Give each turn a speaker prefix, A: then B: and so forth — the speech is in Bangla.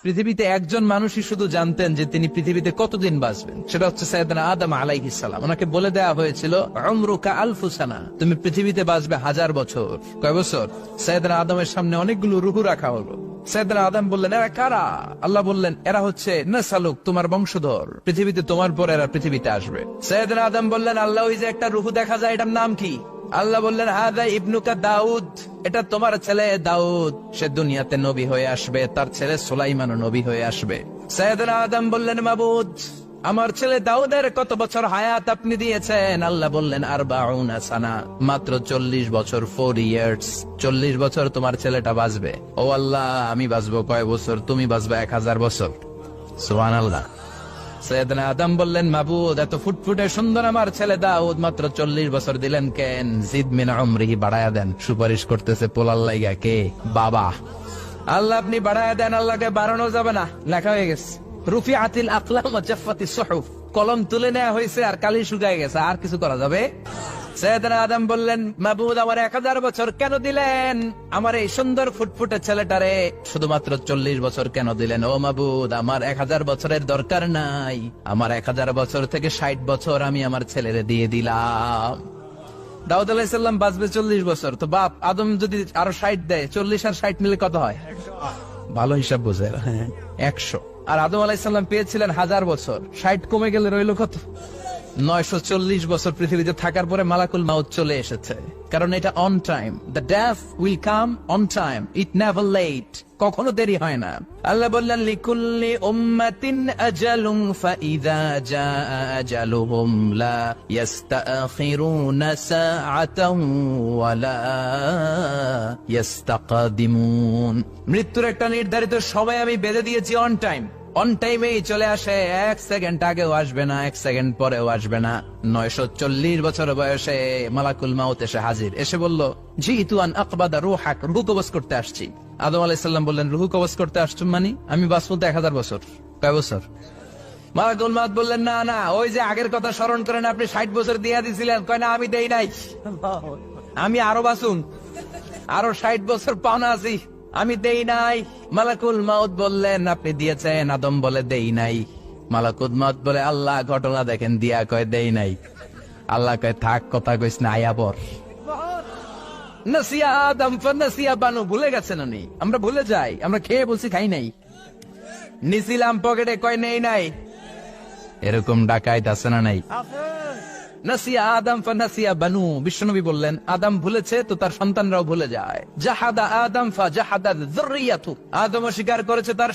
A: পৃথিবীতে একজন মানুষই শুধু জানতেন যে তিনি পৃথিবীতে কতদিন বাঁচবেন, সেটা হচ্ছে সাইয়েদনা আদম আলাইহিস সালাম। ওনাকে বলে দেওয়া হয়েছিল উমরুকা আলফু সানা, তুমি পৃথিবীতে বাঁচবে 1000 বছর। কয় বছর? সাইয়েদনা আদমের সামনে অনেকগুলো রূহ রাখা হলো। সাইয়েদনা আদম বললেন, এরা কারা? আল্লাহ বললেন, এরা হচ্ছে নাসালুক, তোমার বংশধর, পৃথিবীতে তোমার পর এরা পৃথিবীতে আসবে। সাইয়েদনা আদম বললেন, আল্লাহ, ওই যে একটা রূহ দেখা যায়, এটার নাম কি? আল্লাহ বললেন, হাদা ইবনুকা দাউদ, এটা তোমার ছেলে দাউদ, সে দুনিয়াতে নবী হয়ে আসবে, তার ছেলে সুলাইমানও নবী হয়ে আসবে। সাইয়েদনা আদম বললেন, মাবুদ, আমার ছেলে দাউদের কত বছর হায়াত আপনি দিয়েছেন? আল্লাহ বললেন, 40 সানা, মাত্র 40 বছর, 4 ইয়ার্স, 40 বছর তোমার ছেলেটা বাঁচবে। ও আল্লাহ, আমি বাঁচবো কয় বছর? তুমি বাঁচবে 1000 বছর। সুবহানাল্লাহ। সাইয়েদনা আদম বললেন, মাবুদ, এত ফুটফুটে সুন্দর আমার ছেলে দাউদ, মাত্র 40 বছর দিলেন কেন? জিদ মিন উমরিহি, বাড়ায়া দেন। সুপারিশ করতেছে পোলার লাইগা কে? বাবা। আল্লাহ, আপনি বাড়ায়া দেন। আল্লাহকে বাড়ানো যাবে না, লেখা হয়ে গেছে। রুফিআতিল আকলাম ওয়া জাফফাতিস সুহুফ, কলম তুলে নেওয়া হয়েছে আর কালি শুকায় গেছে, আর কিছু করা যাবে? সাইয়েদনা আদম বললেন, মাবুদ, আমার 1000 বছর কেন দিলেন? আমার এই সুন্দর ফুটফুটে ছেলেটারে শুধুমাত্র 40 বছর কেন দিলেন? ও মাবুদ, আমার 1000 বছরের দরকার নাই, আমার 1000 বছর থেকে 60 বছর আমি আমার ছেলেরে দিয়ে দিলাম। দাউদ আলাইহিস সালাম বাঁচবে 40 বছর, তো বাপ আদম যদি আরো 60 দেয়, 40 আর 60 মিলে কত হয়? ভালো হিসাব বোঝে, 100। আর আদম আলাইহিস সালাম পেয়েছিলেন 1000 বছর, 60 কমে গেলে রইল কত? 940 বছর পৃথিবীতে থাকার পরে মালাকুল মাউত চলে এসেছে, কারণ এটা on time. The death will come on time, it never late, কখনো দেরি হয় না। আল্লাহ বললেন, লিকুল্লি উম্মাতিন আজালুন ফাইযা জাআ আজালুহুম লা ইস্তাখিরুনা সাআতান ওয়া লা ইস্তাকদিমুন। মৃত্যুর একটা নির্ধারিত সময় আমি বেঁধে দিয়েছি, অন টাইম, অন টাইমেই চলে আসে, 1 সেকেন্ড আগেও আসবে না, 1 সেকেন্ড পরেও আসবে না। 940 বছর বয়সে মালাকুল মাউত এসে হাজির, এসে বলল, জিতু আন আকবাদা রূহাক, রূহ কবজ করতে আসছি। আদম আলাইহিস সালাম বললেন, রূহ কবজ করতে আসছো মানে? আমি বাঁচবো তো 1000 বছর। কয় বছর? মালাকুল মাউত বললেন, না না, ওই যে আগের কথা স্মরণ করেন, আপনি 60 বছর দিয়ে দিয়েছিলেন। কয় না, আমি দেই নাই, আমি আরো বাঁচুন, আরো 60 বছর পাওনা আছি, আমি দেই নাই। মালাকুল মাউত বললেন, আপনি দিয়েছেন। আদম বলে, দেই নাই। মালাকুল মাউত বলে, আল্লাহ, ঘটনা দেখেন। দিয়া কয়, দেই নাই। আল্লাহ কয়, থাক, কথা কইস না, আয়া পর। নাসিয়া আদম ফানাসিয়া বানু, ভুলে গেছেন উনি। আমরা ভুলে যাই, আমরা খেয়ে বলছি খাই নাই, নিছিলাম পকেটে, কয় নেই নাই। এরকম ডাকাইত আছে না নাই? নাসিয়া আদম ফানাসিয়া বানু, বিশ্বনবী বললেন, আদম ভুলেছে তো তার সন্তানরাও ভুলে যায়। জাহাদা আদম ফাজাহাদাত যুররিয়াতু, আদম স্বীকার করেছে, তার